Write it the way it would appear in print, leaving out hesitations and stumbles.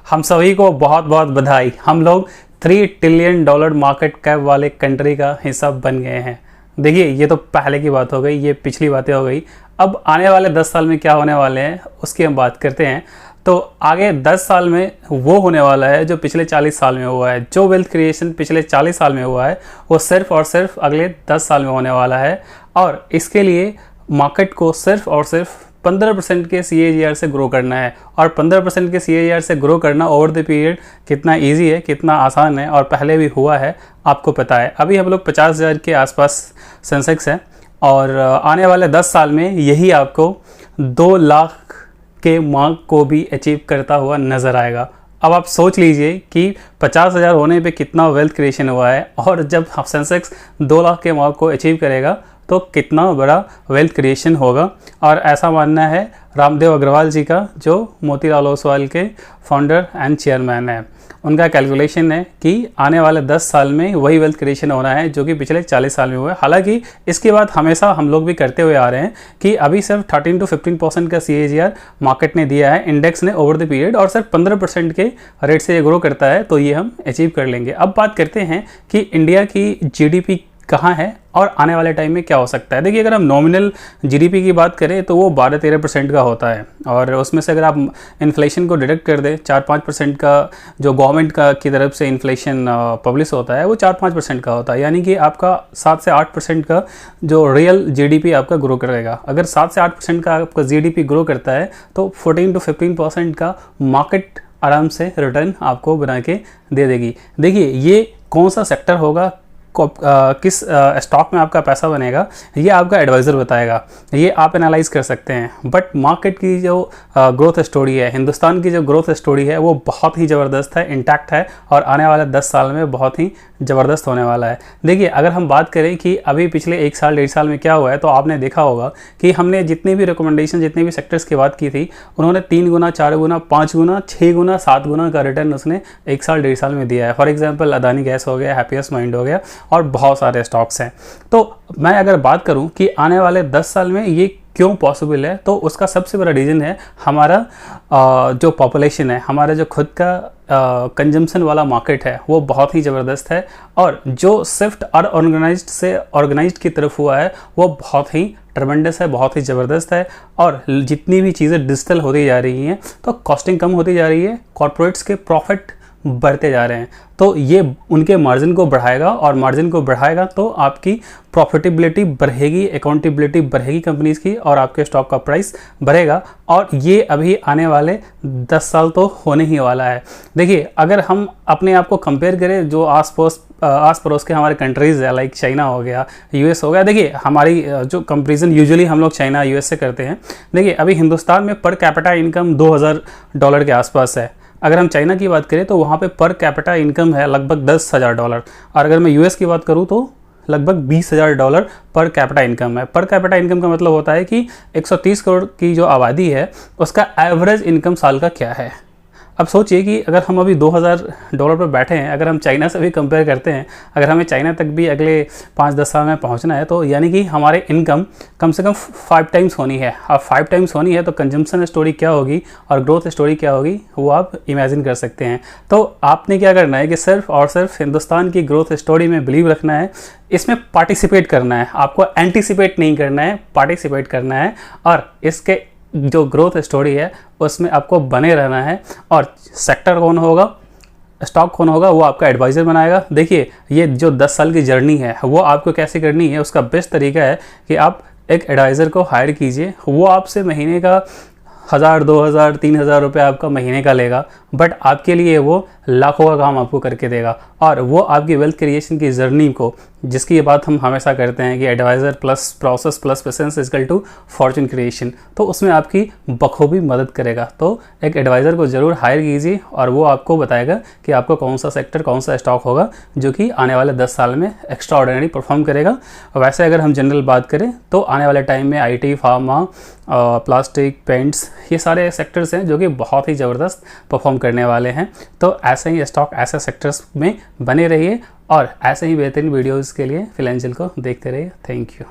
हम सभी को बहुत बहुत बधाई। हम लोग $3 ट्रिलियन मार्केट कैप वाले कंट्री का हिस्सा बन गए हैं। देखिए, ये तो पहले की बात हो गई, ये पिछली बातें हो गई। अब आने वाले 10 साल में क्या होने वाले हैं उसकी हम बात करते हैं। तो आगे 10 साल में वो होने वाला है जो पिछले 40 साल में हुआ है। जो वेल्थ क्रिएशन पिछले 40 साल में हुआ है वो सिर्फ और सिर्फ अगले 10 साल में होने वाला है। और इसके लिए मार्केट को सिर्फ और सिर्फ 15% के CAGR से ग्रो करना है। और 15% के CAGR से ग्रो करना ओवर द पीरियड कितना इजी है, कितना आसान है, और पहले भी हुआ है, आपको पता है। अभी हम लोग 50,000 के आसपास सेंसेक्स है, और आने वाले 10 साल में यही आपको 2 लाख के मार्क को भी अचीव करता हुआ नज़र आएगा। अब आप सोच लीजिए कि 50,000 होने पे कितना वेल्थ क्रिएशन हुआ है, और जब सेंसेक्स 2 लाख के मार्क को अचीव करेगा तो कितना बड़ा वेल्थ क्रिएशन होगा। और ऐसा मानना है रामदेव अग्रवाल जी का, जो मोतीलाल ओसवाल के फाउंडर एंड चेयरमैन है। उनका कैलकुलेशन है कि आने वाले 10 साल में वही वेल्थ क्रिएशन होना है जो कि पिछले 40 साल में हुआ है। हालांकि इसकी बात हमेशा हम लोग भी करते हुए आ रहे हैं कि अभी सिर्फ 13 to 15% का CAGR मार्केट ने दिया है, इंडेक्स ने, ओवर द पीरियड, और सिर्फ 15% के रेट से ये ग्रो करता है, तो ये हम अचीव कर लेंगे। अब बात करते हैं कि इंडिया की GDP कहाँ है और आने वाले टाइम में क्या हो सकता है। देखिए, अगर हम नॉमिनल GDP की बात करें तो वो 12-13% का होता है, और उसमें से अगर आप इन्फ्लेशन को डिडक्ट कर दें, 4-5% का जो गवर्नमेंट का की तरफ से इन्फ्लेशन पब्लिश होता है वो 4-5% का होता है। यानी कि आपका 7 से 8% का जो रियल GDP आपका ग्रो करेगा। अगर 7 से 8% का आपका GDP ग्रो करता है तो 14 to 15% का मार्केट आराम से रिटर्न आपको बना के दे देगी। देखिए, ये कौन सा सेक्टर होगा, किस स्टॉक में आपका पैसा बनेगा, ये आपका एडवाइज़र बताएगा, ये आप एनालाइज कर सकते हैं। बट मार्केट की जो ग्रोथ स्टोरी है, हिंदुस्तान की जो ग्रोथ स्टोरी है, वो बहुत ही ज़बरदस्त है, इंटैक्ट है, और आने वाले 10 साल में बहुत ही ज़बरदस्त होने वाला है। देखिए, अगर हम बात करें कि अभी पिछले 1 साल 1.5 साल में क्या हुआ है, तो आपने देखा होगा कि हमने जितनी भी रिकमेंडेशन, जितनी भी सेक्टर्स की बात की थी, उन्होंने 3 गुना, 4 गुना, 5 गुना, 6 गुना, 7 गुना का रिटर्न उसने 1 साल 1.5 साल में दिया है। फॉर एग्जाम्पल, अदानी गैस हो गया, हैप्पीएस्ट माइंड हो गया, और बहुत सारे स्टॉक्स हैं। तो मैं अगर बात करूं कि आने वाले 10 साल में ये क्यों पॉसिबल है, तो उसका सबसे बड़ा रीज़न है हमारा जो पॉपुलेशन है, हमारा जो खुद का कंजम्पशन वाला मार्केट है, वो बहुत ही ज़बरदस्त है। और जो शिफ्ट अनऑर्गेनाइज्ड से ऑर्गेनाइज्ड की तरफ हुआ है वो बहुत ही ट्रमेंडस है, बहुत ही ज़बरदस्त है। और जितनी भी चीज़ें डिजिटल होती जा रही हैं तो कॉस्टिंग कम होती जा रही है, कॉर्पोरेट्स के प्रॉफिट बढ़ते जा रहे हैं, तो ये उनके मार्जिन को बढ़ाएगा, और मार्जिन को बढ़ाएगा तो आपकी प्रॉफिटेबिलिटी बढ़ेगी, अकाउंटेबिलिटी बढ़ेगी कंपनीज की, और आपके स्टॉक का प्राइस बढ़ेगा। और ये अभी आने वाले 10 साल तो होने ही वाला है। देखिए, अगर हम अपने आप को कंपेयर करें जो आस पड़ोस के हमारे कंट्रीज़ है, लाइक चाइना हो गया, US हो गया। देखिए, हमारी जो कंपेरिजन यूजुअली हम लोग चाइना US से करते हैं। देखिए, अभी हिंदुस्तान में पर कैपिटा इनकम $2,000 के आसपास है। अगर हम चाइना की बात करें तो वहाँ पे पर कैपिटा इनकम है लगभग $10,000, और अगर मैं US की बात करूँ तो लगभग $20,000 पर कैपिटा इनकम है। पर कैपिटा इनकम का मतलब होता है कि 130 करोड़ की जो आबादी है उसका एवरेज इनकम साल का क्या है। अब सोचिए कि अगर हम अभी $2,000 पर बैठे हैं, अगर हम चाइना से भी कंपेयर करते हैं, अगर हमें चाइना तक भी अगले 5-10 साल में पहुंचना है, तो यानी कि हमारे इनकम कम से कम 5 टाइम्स होनी है। अब 5 टाइम्स होनी है तो कंजम्पशन स्टोरी क्या होगी और ग्रोथ स्टोरी क्या होगी, वो आप इमेजिन कर सकते हैं। तो आपने क्या करना है कि सिर्फ और सिर्फ हिंदुस्तान की ग्रोथ स्टोरी में बिलीव रखना है, इसमें पार्टिसिपेट करना है। आपको एंटीसिपेट नहीं करना है, पार्टिसिपेट करना है, और इसके जो ग्रोथ स्टोरी है उसमें आपको बने रहना है। और सेक्टर कौन होगा, स्टॉक कौन होगा, वो आपका एडवाइज़र बनाएगा। देखिए, ये जो 10 साल की जर्नी है वो आपको कैसे करनी है, उसका बेस्ट तरीका है कि आप एक एडवाइज़र को हायर कीजिए। वो आपसे महीने का 1,000, 2,000, 3,000 रुपये आपका महीने का लेगा, बट आपके लिए वो लाखों का काम आपको करके देगा। और वो आपकी वेल्थ क्रिएशन की जर्नी को, जिसकी ये बात हम हमेशा करते हैं कि advisor plus process plus patience equal to fortune creation, तो उसमें आपकी बखूबी मदद करेगा। तो एक एडवाइज़र को ज़रूर हायर कीजिए, और वो आपको बताएगा कि आपको कौन सा सेक्टर, कौन सा स्टॉक होगा जो कि आने वाले 10 साल में एक्स्ट्रा ऑर्डिनरी परफॉर्म करेगा। वैसे अगर हम जनरल बात करें तो आने वाले टाइम में IT, फार्मा, प्लास्टिक, पेंट्स, ये सारे सेक्टर्स हैं जो कि बहुत ही ज़बरदस्त परफॉर्म करने वाले हैं। तो ऐसे ही स्टॉक, ऐसे सेक्टर्स में बने रहिए, और ऐसे ही बेहतरीन वीडियोज़ के लिए फिलेंशियल को देखते रहिए। Thank you.